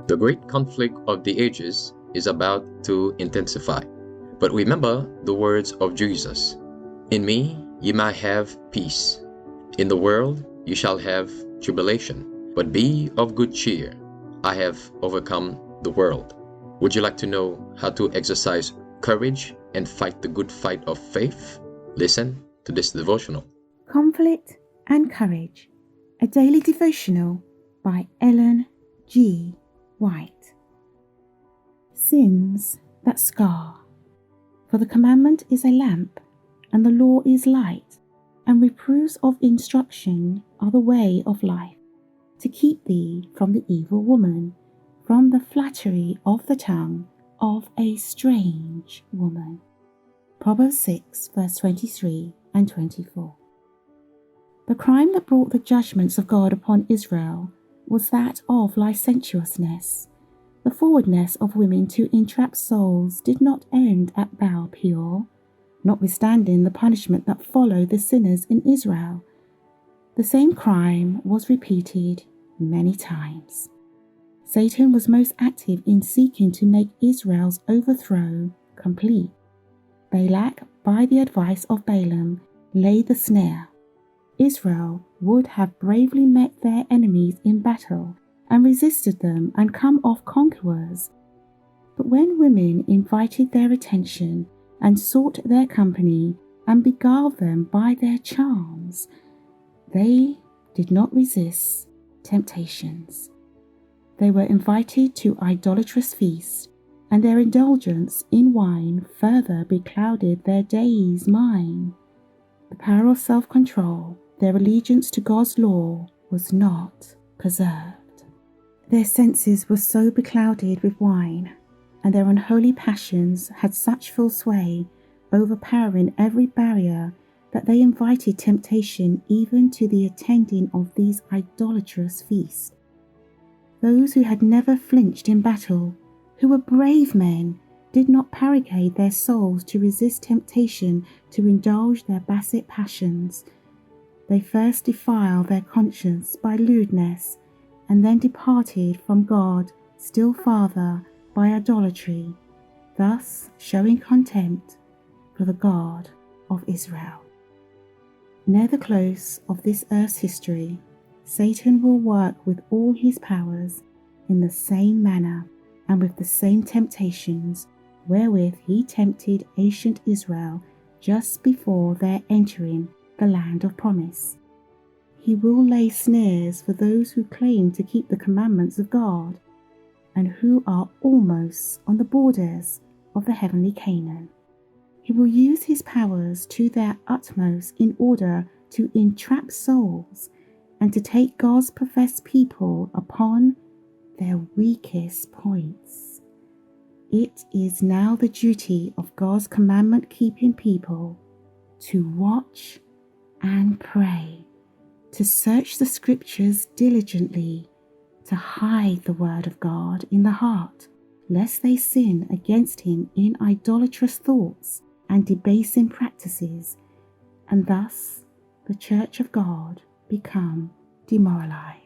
The great conflict of the ages is about to intensify. But remember the words of Jesus. In me ye might have peace. In the world you shall have tribulation. But be of good cheer. I have overcome the world. Would you like to know how to exercise courage and fight the good fight of faith? Listen to this devotional. Conflict and Courage, a daily devotional by Ellen G. White. Sins that scar. For the commandment is a lamp, and the law is light, and reproofs of instruction are the way of life, to keep thee from the evil woman, from the flattery of the tongue of a strange woman. Proverbs 6, verse 23 and 24. The crime that brought the judgments of God upon Israel was that of licentiousness. The forwardness of women to entrap souls did not end at Baal Peor, notwithstanding the punishment that followed the sinners in Israel. The same crime was repeated many times. Satan was most active in seeking to make Israel's overthrow complete. Balak, by the advice of Balaam, laid the snare. Israel would have bravely met their enemies in battle and resisted them and come off conquerors. But when women invited their attention and sought their company and beguiled them by their charms, they did not resist temptations. They were invited to idolatrous feasts, and their indulgence in wine further beclouded their day's mind. The power of self-control, their allegiance to God's law, was not preserved. Their senses were so beclouded with wine, and their unholy passions had such full sway, overpowering every barrier, that they invited temptation even to the attending of these idolatrous feasts. Those who had never flinched in battle, who were brave men, did not barricade their souls to resist temptation to indulge their basset passions. They first defiled their conscience by lewdness, and then departed from God still farther by idolatry, thus showing contempt for the God of Israel. Near the close of this earth's history, Satan will work with all his powers in the same manner and with the same temptations wherewith he tempted ancient Israel just before their entering the land of promise. He will lay snares for those who claim to keep the commandments of God and who are almost on the borders of the heavenly Canaan. He will use his powers to their utmost in order to entrap souls and to take God's professed people upon their weakest points. It is now the duty of God's commandment-keeping people to watch and pray, to search the scriptures diligently, to hide the word of God in the heart, lest they sin against him in idolatrous thoughts and debasing practices, and thus the church of God become demoralized.